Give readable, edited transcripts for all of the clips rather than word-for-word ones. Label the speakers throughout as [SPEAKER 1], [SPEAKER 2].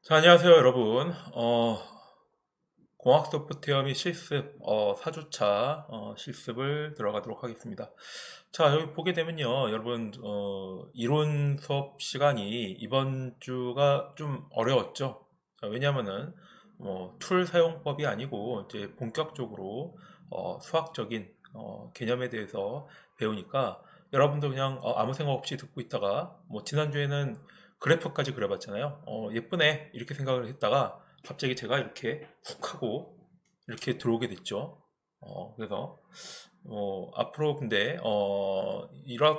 [SPEAKER 1] 자, 안녕하세요, 여러분. 공학 소프트웨어 및 실습, 4주차, 실습을 들어가도록 하겠습니다. 자, 여기 보게 되면요, 여러분, 이론 수업 시간이 이번 주가 좀 어려웠죠. 자, 왜냐면은, 툴 사용법이 아니고, 이제 본격적으로, 수학적인, 개념에 대해서 배우니까, 여러분도 그냥 아무 생각 없이 듣고 있다가, 지난주에는 그래프까지 그려봤잖아요. 예쁘네. 이렇게 생각을 했다가, 갑자기 제가 이렇게 훅 하고 이렇게 들어오게 됐죠. 그래서 앞으로 근데 이런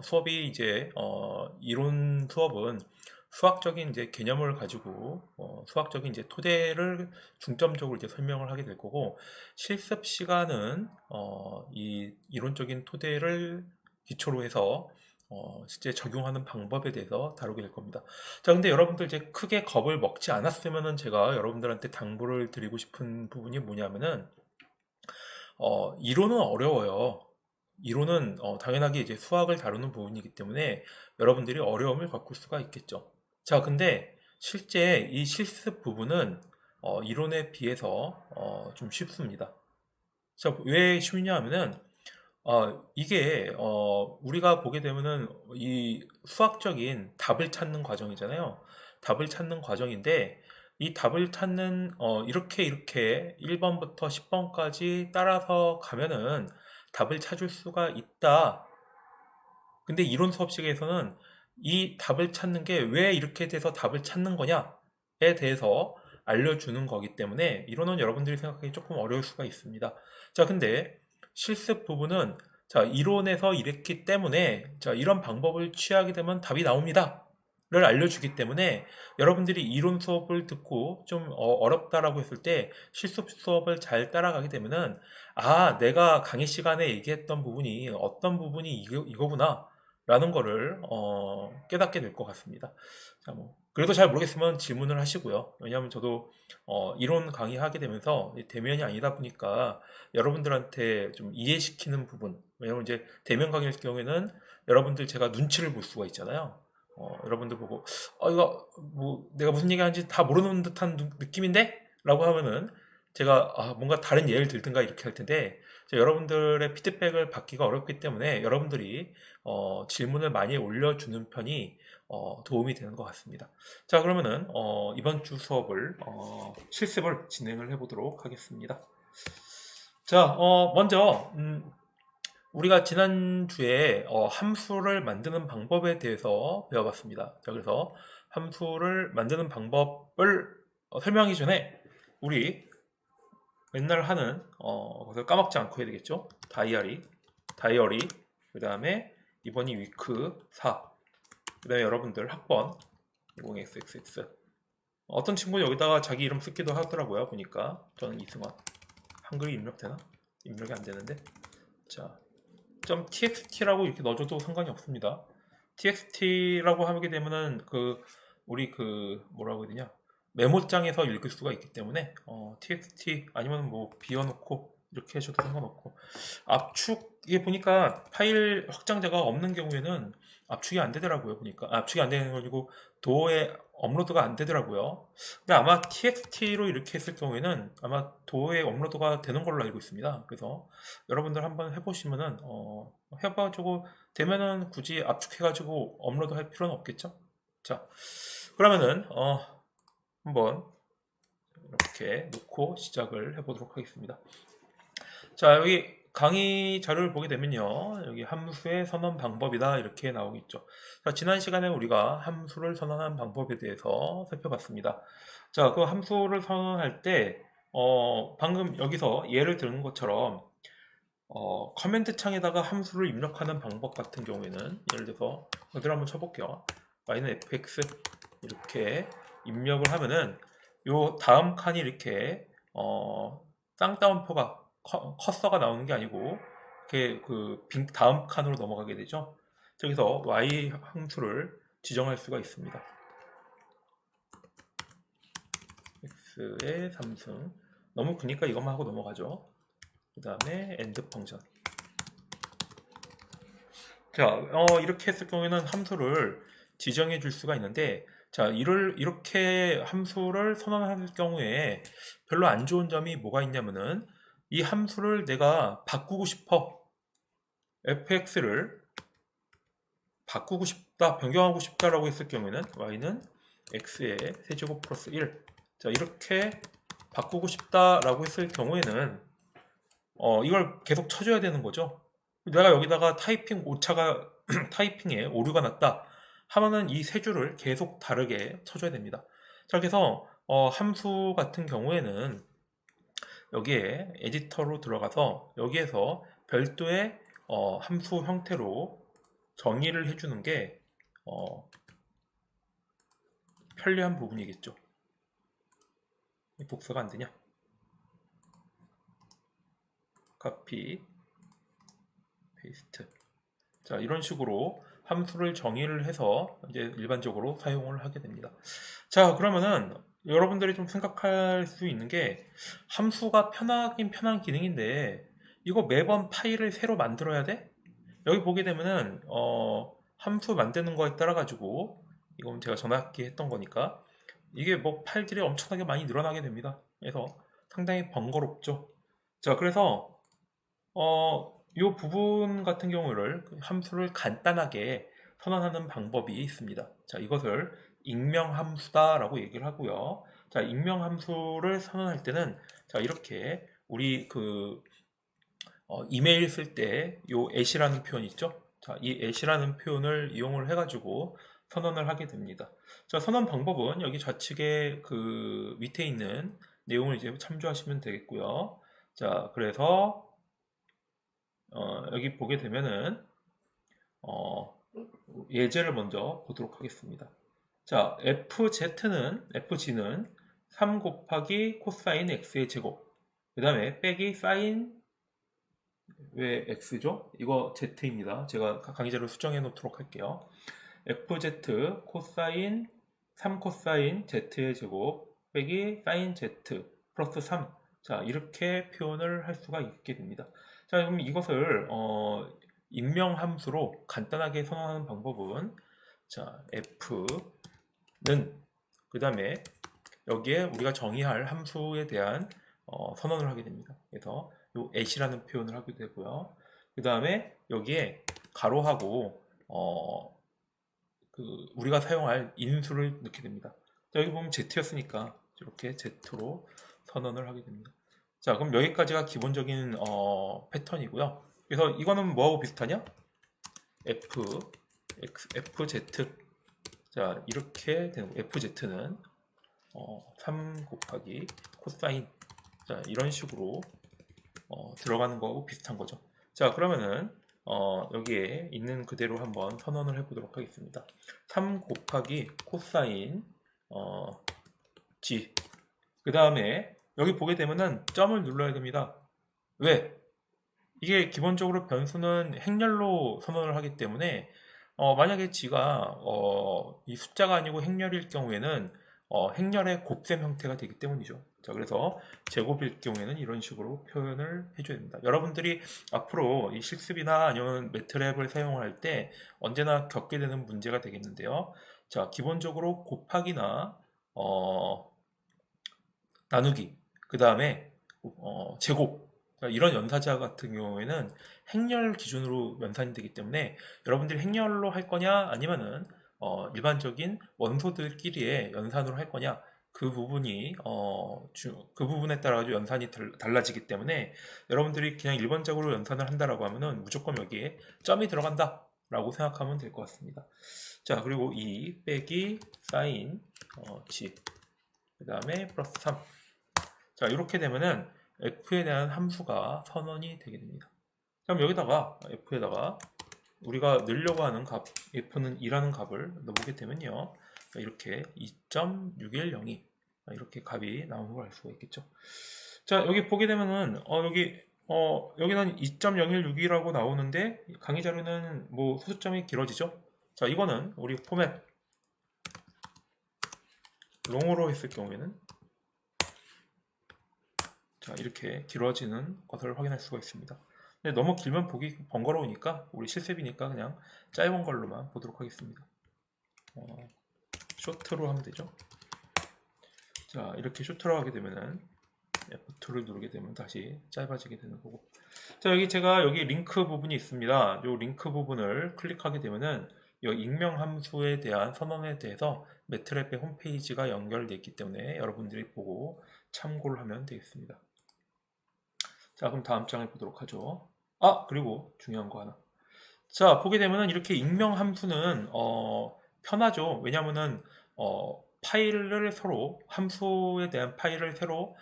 [SPEAKER 1] 수업이 이제 이론 수업은 수학적인 이제 개념을 가지고 수학적인 이제 토대를 중점적으로 이제 설명을 하게 될 거고 실습 시간은 이 이론적인 토대를 기초로 해서 실제 적용하는 방법에 대해서 다루게 될 겁니다. 자, 근데 여러분들 이제 크게 겁을 먹지 않았으면은 제가 여러분들한테 당부를 드리고 싶은 부분이 뭐냐면은, 이론은 어려워요. 이론은 당연하게 이제 수학을 다루는 부분이기 때문에 여러분들이 어려움을 겪을 수가 있겠죠. 자, 근데 실제 이 실습 부분은 이론에 비해서 좀 쉽습니다. 자, 왜 쉽냐 하면은 이게 우리가 보게 되면은 이 수학적인 답을 찾는 과정이잖아요. 답을 찾는 과정인데 이 답을 찾는 이렇게 1번부터 10번까지 따라서 가면은 답을 찾을 수가 있다. 근데 이론 수업식에서는 이 답을 찾는 게 왜 이렇게 돼서 답을 찾는 거냐에 대해서 알려주는 거기 때문에 이론은 여러분들이 생각하기 조금 어려울 수가 있습니다. 자, 근데 실습 부분은 자, 이론에서 이랬기 때문에 자, 이런 방법을 취하게 되면 답이 나옵니다. 를 알려주기 때문에 여러분들이 이론 수업을 듣고 좀 어렵다라고 했을 때 실습 수업을 잘 따라가게 되면은 내가 강의 시간에 얘기했던 부분이 어떤 부분이 이거구나 라는 거를 깨닫게 될 것 같습니다. 자, 그래도 잘 모르겠으면 질문을 하시고요. 왜냐하면 저도 이론 강의하게 되면서 대면이 아니다 보니까 여러분들한테 좀 이해시키는 부분, 왜냐하면 이제 대면 강의일 경우에는 여러분들 제가 눈치를 볼 수가 있잖아요. 여러분들 보고 이거 뭐 내가 무슨 얘기하는지 다 모르는 듯한 느낌인데? 라고 하면은 제가 뭔가 다른 예를 들든가 이렇게 할 텐데 여러분들의 피드백을 받기가 어렵기 때문에 여러분들이 질문을 많이 올려주는 편이 도움이 되는 것 같습니다. 자, 그러면은 이번 주 수업을 실습을 진행을 해보도록 하겠습니다. 자, 먼저 우리가 지난주에 함수를 만드는 방법에 대해서 배워봤습니다. 자, 그래서 함수를 만드는 방법을 설명하기 전에 우리 맨날 하는 그래서 까먹지 않고 해야 되겠죠. 다이어리 그 다음에 이번이 위크 4 그 다음에 여러분들 학번 20xxx 어떤 친구 여기다가 자기 이름 쓰기도 하더라고요. 보니까 저는 이승환. 한글이 입력되나? 입력이 안 되는데. 자, .txt라고 이렇게 넣어줘도 상관이 없습니다. txt라고 하게 되면은 우리 뭐라고 해야 되냐, 메모장에서 읽을 수가 있기 때문에 txt 아니면 비워놓고 이렇게 해줘도 상관없고, 압축에 보니까 파일 확장자가 없는 경우에는 압축이 안 되더라고요. 보니까 압축이 안 되는 거 아니고 도어에 업로드가 안 되더라고요. 근데 아마 txt로 이렇게 했을 경우에는 아마 도어에 업로드가 되는 걸로 알고 있습니다. 그래서 여러분들 한번 해보시면은 해봐가지고 되면은 굳이 압축해가지고 업로드 할 필요는 없겠죠. 자, 그러면은 한번 이렇게 놓고 시작을 해보도록 하겠습니다. 자, 여기 강의 자료를 보게 되면요, 여기 함수의 선언 방법이다 이렇게 나오겠죠. 자, 지난 시간에 우리가 함수를 선언한 방법에 대해서 살펴봤습니다. 자, 그 함수를 선언할 때 방금 여기서 예를 드는 것처럼 커맨드 창에다가 함수를 입력하는 방법 같은 경우에는 예를 들어서 그대로 한번 쳐볼게요. y는 fx 이렇게 입력을 하면은 요 다음 칸이 이렇게 쌍따옴표가 커서가 나오는 게 아니고 이렇게 다음 칸으로 넘어가게 되죠. 여기서 y 함수를 지정할 수가 있습니다. x의 3승 너무 크니까 이것만 하고 넘어가죠. 그 다음에 end 펑션. 자, 이렇게 했을 경우에는 함수를 지정해 줄 수가 있는데, 자, 이렇게 함수를 선언할 경우에 별로 안 좋은 점이 뭐가 있냐면은 이 함수를 내가 바꾸고 싶어. fx를 바꾸고 싶다, 변경하고 싶다라고 했을 경우에는 y는 x의 세제곱 플러스 1. 자, 이렇게 바꾸고 싶다라고 했을 경우에는 이걸 계속 쳐줘야 되는 거죠. 내가 여기다가 타이핑 오차가 타이핑에 오류가 났다 하면은 이 세 줄을 계속 다르게 쳐줘야 됩니다. 자, 그래서 함수 같은 경우에는 여기에 에디터로 들어가서 여기에서 별도의 함수 형태로 정의를 해주는 게 편리한 부분이겠죠. 복사가 안 되냐? 카피, 페이스트. 자, 이런 식으로 함수를 정의를 해서 이제 일반적으로 사용을 하게 됩니다. 자, 그러면은 여러분들이 좀 생각할 수 있는 게 함수가 편하긴 편한 기능인데 이거 매번 파일을 새로 만들어야 돼? 여기 보게 되면은 함수 만드는 거에 따라 가지고 이건 제가 전학기 했던 거니까 이게 뭐 파일들이 엄청나게 많이 늘어나게 됩니다. 그래서 상당히 번거롭죠. 자, 그래서 이 부분 같은 경우를 함수를 간단하게 선언하는 방법이 있습니다. 자, 이것을 익명함수다라고 얘기를 하고요. 자, 익명함수를 선언할 때는 자, 이렇게 우리 이메일 쓸 때 요 at이라는 표현 있죠? 자, 이 at이라는 표현을 이용을 해가지고 선언을 하게 됩니다. 자, 선언 방법은 여기 좌측에 그 밑에 있는 내용을 이제 참조하시면 되겠고요. 자, 그래서 여기 보게 되면은 예제를 먼저 보도록 하겠습니다. 자, FG는 3 곱하기 코사인 x의 제곱, 그 다음에 빼기 사인, 왜 x죠? 이거 z입니다. 제가 강의자료 수정해 놓도록 할게요. fz 코사인 3 코사인 z의 제곱 빼기 사인 z 플러스 3. 자, 이렇게 표현을 할 수가 있게 됩니다. 자, 그럼 이것을 익명함수로 간단하게 선언하는 방법은 자, f는 그 다음에 여기에 우리가 정의할 함수에 대한 선언을 하게 됩니다. 그래서 요 at이라는 표현을 하게 되고요. 그 다음에 여기에 가로하고 우리가 사용할 인수를 넣게 됩니다. 자, 여기 보면 z였으니까 이렇게 z로 선언을 하게 됩니다. 자, 그럼 여기까지가 기본적인 패턴이고요. 그래서 이거는 뭐하고 비슷하냐? fz. 자, 이렇게 되는 fz는 3 곱하기 코사인. 자, 이런 식으로 들어가는 거하고 비슷한 거죠. 자, 그러면은 여기에 있는 그대로 한번 선언을 해보도록 하겠습니다. 3 곱하기 코사인 g. 그 다음에 여기 보게 되면은 점을 눌러야 됩니다. 왜? 이게 기본적으로 변수는 행렬로 선언을 하기 때문에 만약에 g가 이 숫자가 아니고 행렬일 경우에는 행렬의 곱셈 형태가 되기 때문이죠. 자, 그래서 제곱일 경우에는 이런 식으로 표현을 해줘야 됩니다. 여러분들이 앞으로 이 실습이나 아니면 매트랩을 사용할 때 언제나 겪게 되는 문제가 되겠는데요. 자, 기본적으로 곱하기나 나누기, 그 다음에 제곱, 이런 연사자 같은 경우에는 행렬 기준으로 연산이 되기 때문에 여러분들이 행렬로 할 거냐 아니면은 일반적인 원소들끼리의 연산으로 할 거냐, 그 부분이 그 부분에 따라 가지고 연산이 달라지기 때문에 여러분들이 그냥 일반적으로 연산을 한다라고 하면은 무조건 여기에 점이 들어간다 라고 생각하면 될 것 같습니다. 자, 그리고 2 빼기 사인 g, 그 다음에 플러스 3. 자, 이렇게 되면은 f에 대한 함수가 선언이 되게 됩니다. 그럼 여기다가 f에다가 우리가 넣으려고 하는 값, f는 2라는 값을 넣어보게 되면요, 이렇게 2.6102 이렇게 값이 나오는 걸 알 수가 있겠죠. 자, 여기 보게 되면은 여기는 2.0162라고 나오는데 강의 자료는 뭐 소수점이 길어지죠. 자, 이거는 우리 포맷 롱으로 했을 경우에는 자, 이렇게 길어지는 것을 확인할 수가 있습니다. 근데 너무 길면 보기 번거로우니까 우리 실습이니까 그냥 짧은 걸로만 보도록 하겠습니다. 쇼트로 하면 되죠. 자, 이렇게 쇼트로 하게 되면은 F2를 누르게 되면 다시 짧아지게 되는 거고. 자, 여기 제가 여기 링크 부분이 있습니다. 이 링크 부분을 클릭하게 되면은 이 익명 함수에 대한 선언에 대해서 매트랩의 홈페이지가 연결되어 있기 때문에 여러분들이 보고 참고를 하면 되겠습니다. 자, 그럼 다음 장을 보도록 하죠. 그리고 중요한 거 하나. 자, 보게 되면은 이렇게 익명 함수는 편하죠. 왜냐면은 파일을 서로 함수에 대한 파일을 새로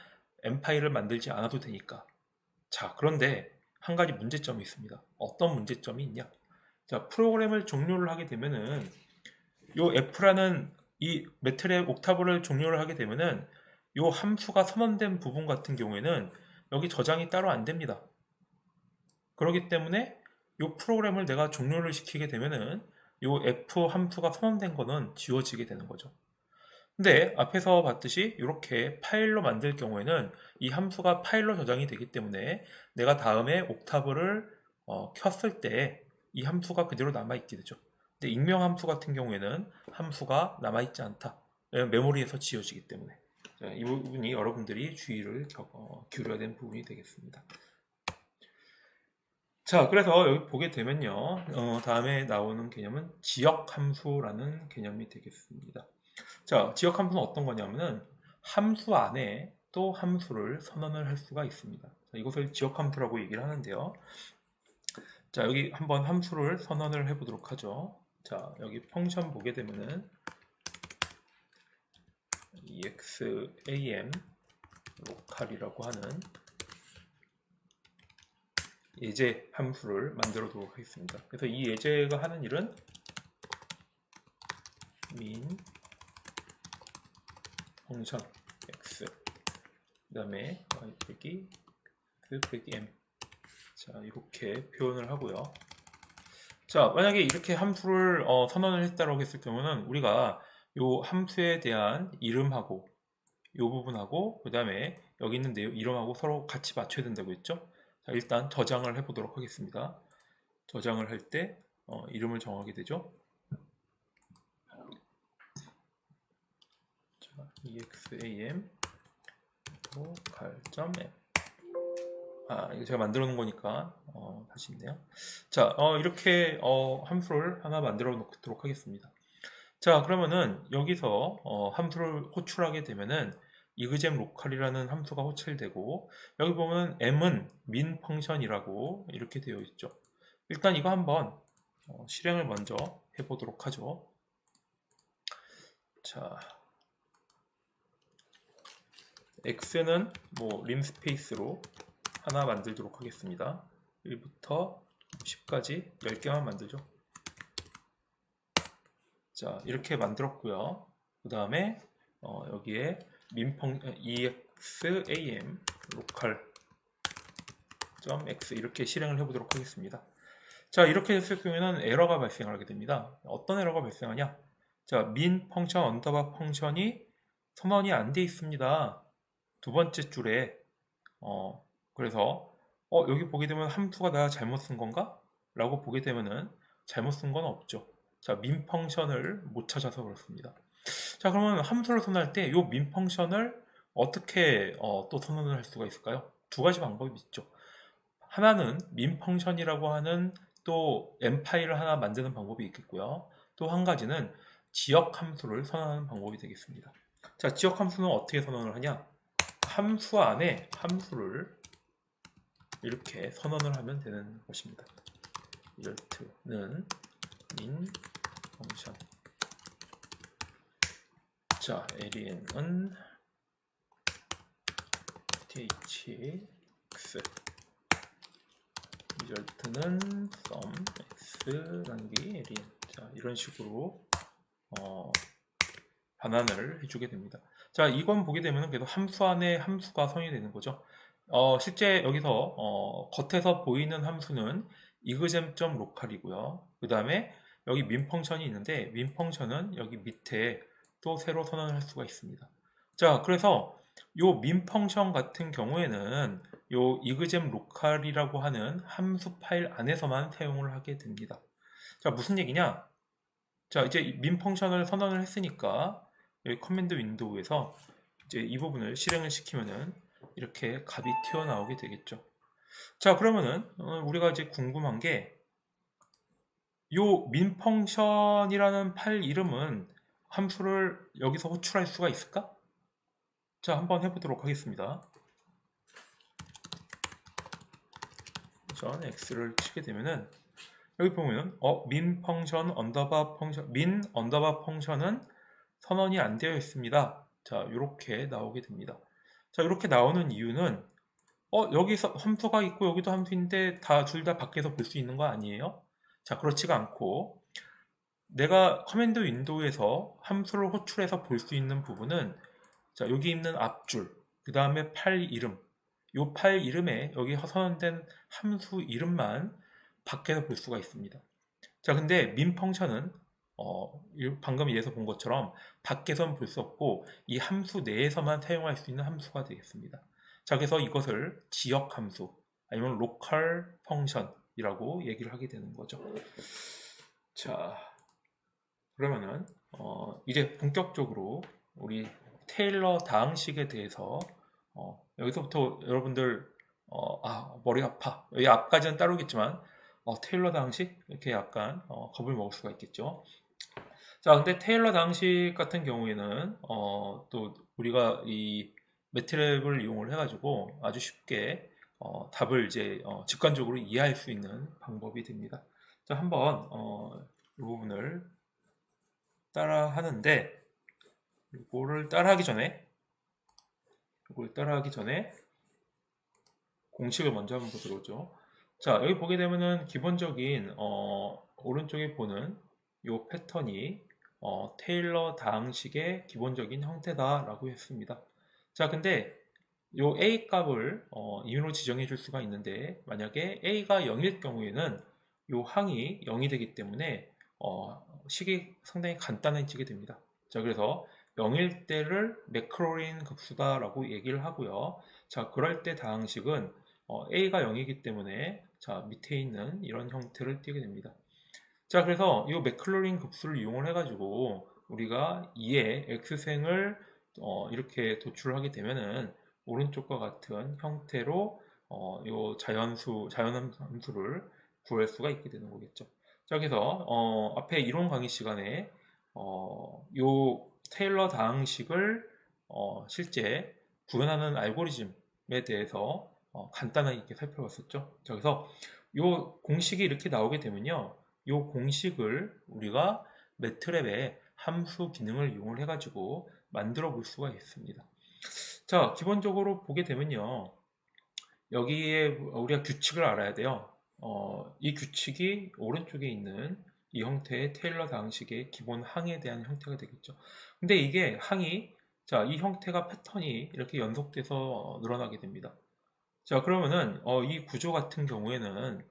[SPEAKER 1] M 파일을 만들지 않아도 되니까. 자, 그런데 한 가지 문제점이 있습니다. 어떤 문제점이 있냐? 자, 프로그램을 종료를 하게 되면은 요 F라는 이 매트랩 옥타브를 종료를 하게 되면은 요 함수가 선언된 부분 같은 경우에는 여기 저장이 따로 안 됩니다. 그렇기 때문에 요 프로그램을 내가 종료를 시키게 되면은 요 F 함수가 선언된 거는 지워지게 되는 거죠. 근데 앞에서 봤듯이 이렇게 파일로 만들 경우에는 이 함수가 파일로 저장이 되기 때문에 내가 다음에 옥타브를 켰을 때 이 함수가 그대로 남아있게 되죠. 근데 익명 함수 같은 경우에는 함수가 남아있지 않다. 왜냐면 메모리에서 지워지기 때문에. 자, 이 부분이 여러분들이 주의를 기울여야 되는 부분이 되겠습니다. 자, 그래서 여기 보게 되면요. 다음에 나오는 개념은 지역 함수라는 개념이 되겠습니다. 자, 지역 함수는 어떤 거냐면은 함수 안에 또 함수를 선언을 할 수가 있습니다. 자, 이것을 지역 함수라고 얘기를 하는데요. 자, 여기 한번 함수를 선언을 해보도록 하죠. 자, 여기 펑션 보게 되면은 exam 로컬이라고 하는 예제 함수를 만들어 두도록 하겠습니다. 그래서 이 예제가 하는 일은 min 펑션 x 그 다음에 y 빼기 m 자, 이렇게 표현을 하고요. 자, 만약에 이렇게 함수를 선언을 했다고 했을 경우는 우리가 요 함수에 대한 이름하고 요 부분하고 그 다음에 여기 있는 내용 이름하고 서로 같이 맞춰야 된다고 했죠. 자, 일단 저장을 해보도록 하겠습니다. 저장을 할 때 이름을 정하게 되죠. 자, exam local.m 이거 제가 만들어 놓은 거니까 다시 있네요. 자, 이렇게 함수를 하나 만들어 놓도록 하겠습니다. 자, 그러면은 여기서 함수를 호출하게 되면은 exam local이라는 함수가 호출되고 여기 보면 m은 min 펑션이라고 이렇게 되어 있죠. 일단 이거 한번 실행을 먼저 해보도록 하죠. 자, x는 뭐 림스페이스로 하나 만들도록 하겠습니다. 1부터 10까지 10개만 만들죠. 자, 이렇게 만들었고요. 그 다음에 여기에 exam local.x 이렇게 실행을 해보도록 하겠습니다. 자, 이렇게 됐을 경우에는 에러가 발생하게 됩니다. 어떤 에러가 발생하냐? 자, min 펑션 언더바 펑션이 선언이 안 돼 있습니다. 두 번째 줄에 그래서 여기 보게 되면 함수가 내가 잘못 쓴 건가? 라고 보게 되면은 잘못 쓴 건 없죠. 자, min 펑션을 못 찾아서 그렇습니다. 자, 그러면 함수를 선언할 때 이 min 펑션을 어떻게 또 선언을 할 수가 있을까요? 두 가지 방법이 있죠. 하나는 min 펑션이라고 하는 또 m 파일을 하나 만드는 방법이 있겠고요. 또 한 가지는 지역 함수를 선언하는 방법이 되겠습니다. 자, 지역 함수는 어떻게 선언을 하냐? 함수 안에 함수를 이렇게 선언을 하면 되는 것입니다. result는 min 펑션. 자, alien은 thx result는 sum x 나누기 alien. 자, 이런 식으로 반환을 해주게 됩니다. 자, 이건 보게 되면 그래도 함수 안에 함수가 선이 되는 거죠. 실제 여기서 겉에서 보이는 함수는 exam.local이고요. 그 다음에 여기 min 펑션이 있는데 min 펑션은 여기 밑에 또 새로 선언을 할 수가 있습니다. 자, 그래서 요 min 펑션 같은 경우에는 요 exam local이라고 하는 함수 파일 안에서만 사용을 하게 됩니다. 자, 무슨 얘기냐? 자, 이제 min 펑션을 선언을 했으니까 여기 커맨드 윈도우에서 이제 이 부분을 실행을 시키면은 이렇게 값이 튀어나오게 되겠죠. 자, 그러면은 우리가 이제 궁금한 게 요 min 펑션이라는 파일 이름은 함수를 여기서 호출할 수가 있을까? 자, 한번 해보도록 하겠습니다. 전 x를 치게 되면은 여기 보면은 min 펑션 언더바 펑션 min 언더바 펑션은 선언이 안 되어 있습니다. 자, 이렇게 나오게 됩니다. 자, 이렇게 나오는 이유는 여기서 함수가 있고 여기도 함수인데 둘 다 밖에서 볼 수 있는 거 아니에요? 자, 그렇지가 않고 내가 커맨드 윈도우에서 함수를 호출해서 볼 수 있는 부분은 자, 여기 있는 앞줄, 그 다음에 파일 이름, 이 파일 이름에 여기 선언된 함수 이름만 밖에서 볼 수가 있습니다. 자, 근데 min 펑션은 방금 예에서 본 것처럼 밖에서는 볼 수 없고 이 함수 내에서만 사용할 수 있는 함수가 되겠습니다. 자, 그래서 이것을 지역 함수 아니면 local function이라고 얘기를 하게 되는 거죠. 자, 그러면은 이제 본격적으로 우리 테일러 다항식에 대해서 여기서부터 여러분들 머리 아파. 여기 앞까지는 따르겠지만 테일러 다항식 이렇게 약간 겁을 먹을 수가 있겠죠. 자, 근데 테일러 다항식 같은 경우에는 또 우리가 이 매트랩을 이용을 해가지고 아주 쉽게 답을 이제 직관적으로 이해할 수 있는 방법이 됩니다. 자, 한번 이 부분을 따라 하는데 이걸 따라하기 전에 공식을 먼저 한번 보도록 하죠. 자, 여기 보게 되면은 기본적인 오른쪽에 보는 이 패턴이 테일러 다항식의 기본적인 형태다라고 했습니다. 자, 근데 이 a 값을 임의로 지정해 줄 수가 있는데 만약에 a가 0일 경우에는 이 항이 0이 되기 때문에 식이 상당히 간단해지게 됩니다. 자, 그래서 0일 때를 매크로린 급수다라고 얘기를 하고요. 자, 그럴 때 다항식은 a가 0이기 때문에 자, 밑에 있는 이런 형태를 띠게 됩니다. 자, 그래서 이 매클로린 급수를 이용을 해가지고 우리가 2의 x생을 이렇게 도출하게 되면은 오른쪽과 같은 형태로 이 자연함수를 구할 수가 있게 되는 거겠죠. 자, 그래서 앞에 이론 강의 시간에 이 테일러 다항식을 실제 구현하는 알고리즘에 대해서 간단하게 이렇게 살펴봤었죠. 자, 그래서 이 공식이 이렇게 나오게 되면요. 이 공식을 우리가 매트랩의 함수 기능을 이용을 해가지고 만들어 볼 수가 있습니다. 자, 기본적으로 보게 되면요. 여기에 우리가 규칙을 알아야 돼요. 이 규칙이 오른쪽에 있는 이 형태의 테일러 다항식의 기본 항에 대한 형태가 되겠죠. 근데 이게 항이 자, 이 형태가 패턴이 이렇게 연속돼서 늘어나게 됩니다. 자, 그러면은 이 구조 같은 경우에는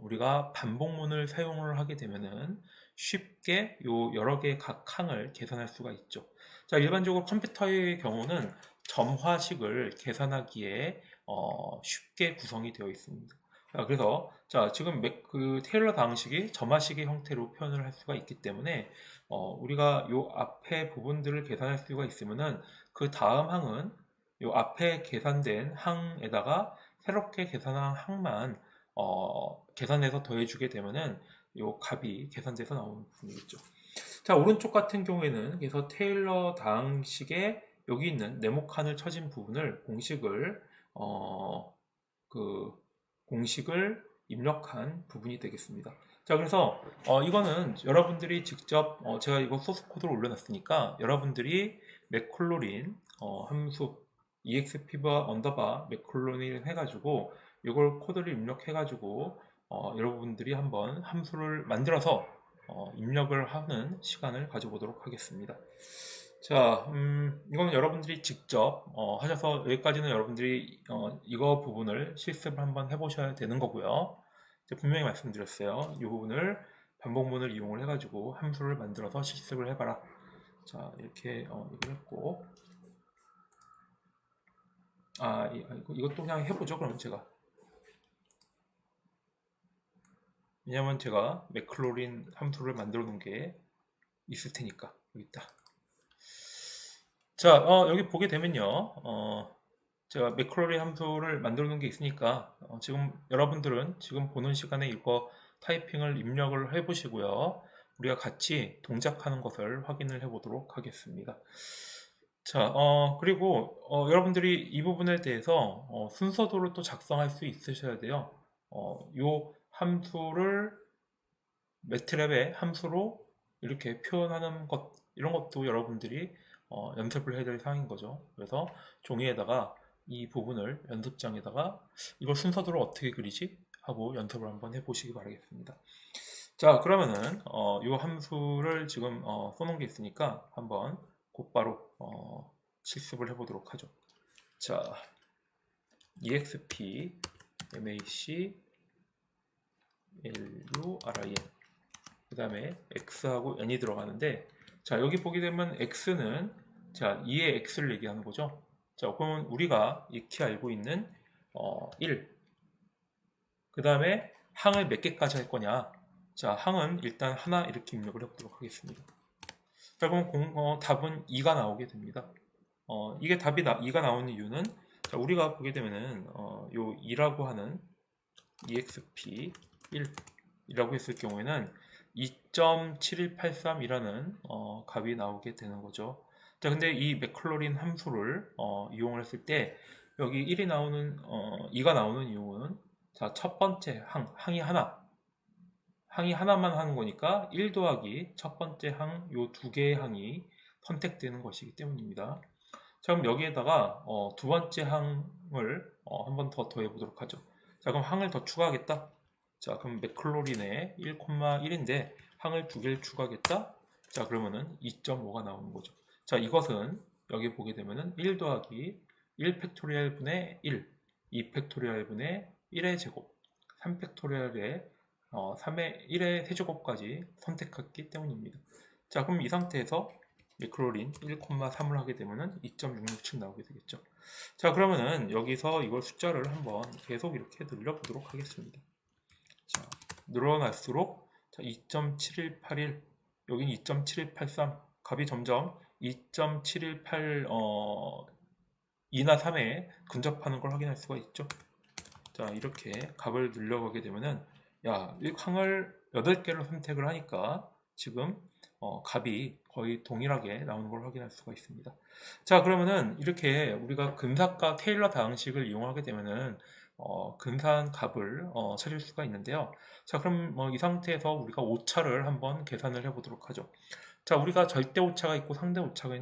[SPEAKER 1] 우리가 반복문을 사용을 하게 되면은 쉽게 요 여러 개의 각 항을 계산할 수가 있죠. 자, 일반적으로 컴퓨터의 경우는 점화식을 계산하기에 쉽게 구성이 되어 있습니다. 자, 그래서 자, 지금 그 테일러 방식이 점화식의 형태로 표현을 할 수가 있기 때문에 우리가 요 앞에 부분들을 계산할 수가 있으면은 그 다음 항은 요 앞에 계산된 항에다가 새롭게 계산한 항만 계산해서 더해주게 되면은 요 값이 계산돼서 나오는 부분이겠죠. 자, 오른쪽 같은 경우에는 그래서 테일러 다항식에 여기 있는 네모칸을 쳐진 부분을 그 공식을 입력한 부분이 되겠습니다. 자, 그래서 이거는 여러분들이 직접 제가 이거 소스 코드를 올려놨으니까 여러분들이 맥콜로린 함수 exp바 언더바 맥콜로린 해가지고 이걸 코드를 입력해가지고 여러분들이 한번 함수를 만들어서 입력을 하는 시간을 가져보도록 하겠습니다. 자, 이거는 여러분들이 직접 하셔서 여기까지는 여러분들이 이거 부분을 실습을 한번 해보셔야 되는 거고요. 분명히 말씀드렸어요. 이 부분을 반복문을 이용을 해가지고 함수를 만들어서 실습을 해봐라. 자, 이렇게 얘기를 했고 이것도 그냥 해보죠. 그럼 제가 왜냐면 제가 맥클로린 함수를 만들어 놓은 게 있을 테니까. 여기 있다. 자, 여기 보게 되면요. 제가 매크로리 함수를 만들어 놓은 게 있으니까 지금 여러분들은 지금 보는 시간에 이거 타이핑을 입력을 해 보시고요. 우리가 같이 동작하는 것을 확인을 해 보도록 하겠습니다. 자, 그리고 여러분들이 이 부분에 대해서 순서도를 또 작성할 수 있으셔야 돼요. 요 함수를 매트랩의 함수로 이렇게 표현하는 것, 이런 것도 여러분들이 연습을 해야 될 사항인 거죠. 그래서 종이에다가 이 부분을 연습장에다가 이걸 순서대로 어떻게 그리지? 하고 연습을 한번 해보시기 바라겠습니다. 자, 그러면은 이 함수를 지금 써놓은 게 있으니까 한번 곧바로 실습을 해보도록 하죠. 자, exp mac lurin 그 다음에 x하고 n이 들어가는데, 자, 여기 보게 되면 x는 자 2의 x를 얘기하는 거죠. 자, 그러면 우리가 익히 알고 있는 1, 그 다음에 항을 몇 개까지 할 거냐. 자, 항은 일단 하나 이렇게 입력을 해보도록 하겠습니다. 자, 그럼 답은 2가 나오게 됩니다. 이게 답이 2가 나오는 이유는, 자, 우리가 보게 되면은 요 2라고 하는 exp 1이라고 했을 경우에는 2.7183이라는 값이 나오게 되는 거죠. 자, 근데 이 맥클로린 함수를 이용을 했을 때 여기 1이 나오는 2가 나오는 이유는, 자, 첫 번째 항이 하나만 하는 거니까 1 더하기 첫 번째 항, 요 두 개의 항이 선택되는 것이기 때문입니다. 자, 그럼 여기에다가 두 번째 항을 한 번 더 더해 보도록 하죠. 자, 그럼 항을 더 추가하겠다. 자, 그럼 맥클로린의 1,1인데 항을 두 개를 추가하겠다. 자, 그러면은 2.5가 나오는 거죠. 자, 이것은 여기 보게 되면은 1 더하기 1 팩토리얼 분의 1, 2 팩토리얼 분의 1의 제곱, 3 팩토리얼의 3의 1의 세제곱까지 선택했기 때문입니다. 자, 그럼 이 상태에서 매크로린 1,3을 하게 되면은 2.667 나오게 되겠죠. 자, 그러면은 여기서 이걸 숫자를 한번 계속 이렇게 늘려보도록 하겠습니다. 자, 늘어날수록 2.7181, 여긴 2.7183, 값이 점점 2.718 2나 3에 근접하는 걸 확인할 수가 있죠. 자, 이렇게 값을 늘려가게 되면은, 야, 항을 8개를 선택을 하니까 지금 값이 거의 동일하게 나오는 걸 확인할 수가 있습니다. 자, 그러면은 이렇게 우리가 근사값 테일러 방식을 이용하게 되면은 근사한 값을 찾을 수가 있는데요. 자, 그럼 이 상태에서 우리가 오차를 한번 계산을 해보도록 하죠. 자, 우리가 절대 오차가 있고 상대 오차가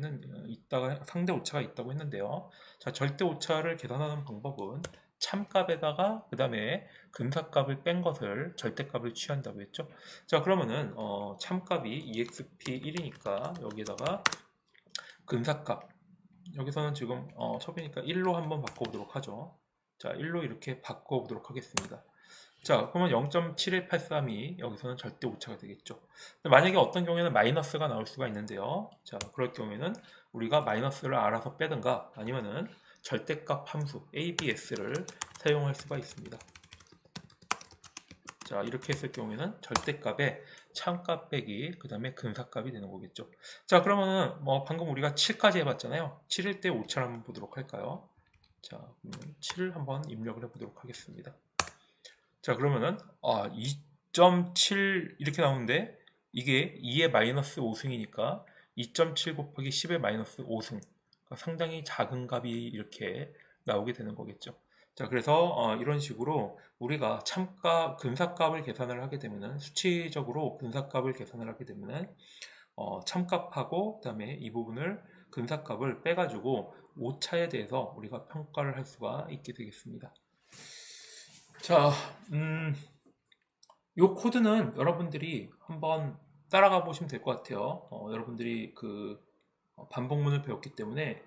[SPEAKER 1] 상대 오차가 있다고 했는데요. 자, 절대 오차를 계산하는 방법은 참값에다가 그 다음에 근사값을 뺀 것을 절대값을 취한다고 했죠. 자, 그러면은 참값이 exp1이니까 여기에다가 근사값, 여기서는 지금 첩이니까 1로 한번 바꿔보도록 하죠. 자, 1로 이렇게 바꿔보도록 하겠습니다. 자, 그러면 0.7183이 여기서는 절대 오차가 되겠죠. 만약에 어떤 경우에는 마이너스가 나올 수가 있는데요. 자, 그럴 경우에는 우리가 마이너스를 알아서 빼든가 아니면은 절대값 함수 ABS를 사용할 수가 있습니다. 자, 이렇게 했을 경우에는 절대값에 참값 빼기 그 다음에 근사값이 되는 거겠죠. 자, 그러면은 방금 우리가 7까지 해봤잖아요. 7일 때 오차를 한번 보도록 할까요? 자, 그러면 7을 한번 입력을 해보도록 하겠습니다. 자, 그러면은 2.7 이렇게 나오는데 이게 2의 마이너스 5승이니까 2.7 곱하기 10의 마이너스 5승, 그러니까 상당히 작은 값이 이렇게 나오게 되는 거겠죠. 자, 그래서 이런 식으로 우리가 참값, 근사값을 계산을 하게 되면은, 수치적으로 근사값을 계산을 하게 되면은 참값하고 그다음에 이 부분을 근사값을 빼가지고 오차에 대해서 우리가 평가를 할 수가 있게 되겠습니다. 자, 이 코드는 여러분들이 한번 따라가 보시면 될 것 같아요. 여러분들이 그 반복문을 배웠기 때문에,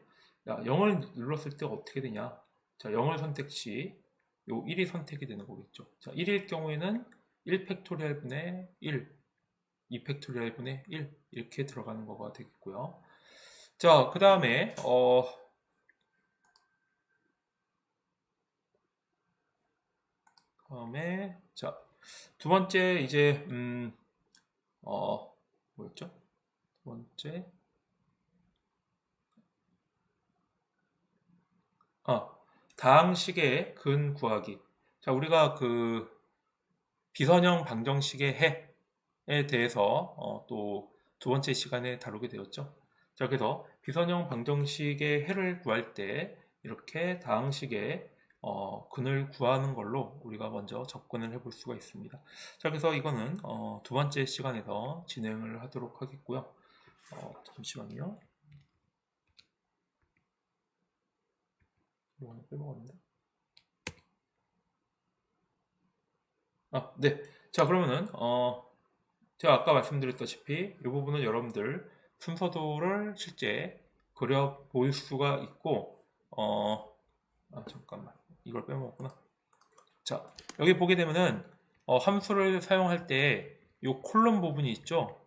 [SPEAKER 1] 야, 0을 눌렀을 때 어떻게 되냐. 자, 0을 선택 시 요 1이 선택이 되는 거겠죠. 자, 1일 경우에는 1 팩토리얼 분의 1, 2 팩토리얼 분의 1 이렇게 들어가는 거가 되겠고요. 자, 그 다음에 자, 두 번째 이제 뭐였죠? 번째, 다항식의 근 구하기. 자, 우리가 그 비선형 방정식의 해에 대해서 또 두 번째 시간에 다루게 되었죠. 자, 그래서 비선형 방정식의 해를 구할 때 이렇게 다항식의 근을 구하는 걸로 우리가 먼저 접근을 해볼 수가 있습니다. 자, 그래서 이거는 두 번째 시간에서 진행을 하도록 하겠고요. 잠시만요. 이거 하나 빼먹었는데. 네. 자, 그러면은 제가 아까 말씀드렸다시피 이 부분은 여러분들 순서도를 실제 그려 볼 수가 있고, 잠깐만. 이걸 빼먹었구나. 자, 여기 보게 되면은, 함수를 사용할 때 이 콜론 부분이 있죠?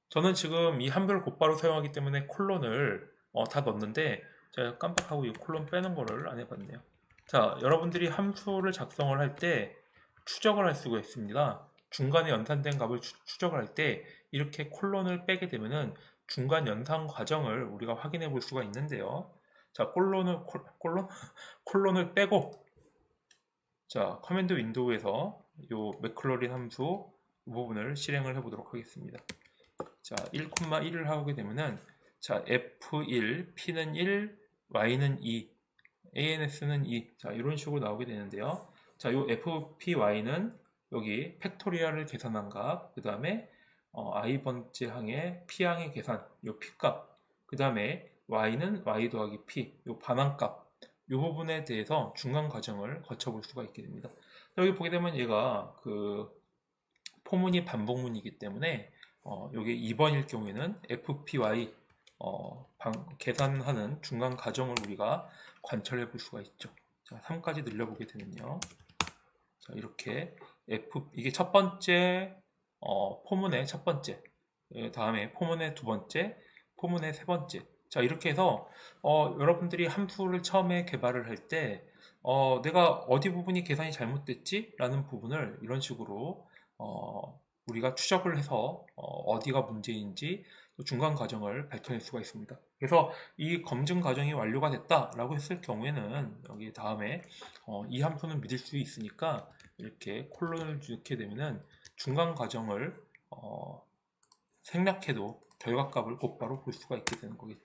[SPEAKER 1] 저는 지금 이 함수를 곧바로 사용하기 때문에 콜론을 다 넣었는데, 제가 깜빡하고 이 콜론 빼는 거를 안 해봤네요. 자, 여러분들이 함수를 작성을 할 때 추적을 할 수가 있습니다. 중간에 연산된 값을 추적을 할 때 이렇게 콜론을 빼게 되면은 중간 연산 과정을 우리가 확인해 볼 수가 있는데요. 자, 콜론을 빼고, 자, 커맨드 윈도우에서 요 맥클러린 함수 이 부분을 실행을 해 보도록 하겠습니다. 자, 1,1을 하게 되면은, 자, F1, P는 1, Y는 2, ANS는 2. 자, 이런 식으로 나오게 되는데요. 자, 요 FPY는 여기 팩토리얼을 계산한 값, 그 다음에 i번째 항의 P항의 계산, 요 P값, 그 다음에 Y는 Y 더하기 P, 요 반항값, 요 부분에 대해서 중간 과정을 거쳐볼 수가 있게 됩니다. 여기 보게 되면 얘가 그 포문이 반복문이기 때문에 여기 2번일 경우에는 FPY 계산하는 중간 과정을 우리가 관찰해 볼 수가 있죠. 자, 3까지 늘려보게 되면요. 자, 이렇게 이게 첫 번째 포문의 첫 번째, 다음에 포문의 두 번째, 포문의 세 번째. 자, 이렇게 해서 여러분들이 함수를 처음에 개발을 할 때 내가 어디 부분이 계산이 잘못됐지? 라는 부분을 이런 식으로 우리가 추적을 해서 어디가 문제인지 중간 과정을 밝혀낼 수가 있습니다. 그래서 이 검증 과정이 완료가 됐다라고 했을 경우에는 여기 다음에 이 함수는 믿을 수 있으니까 이렇게 콜론을 넣게 되면은 중간 과정을 생략해도 결과값을 곧바로 볼 수가 있게 되는 거겠죠.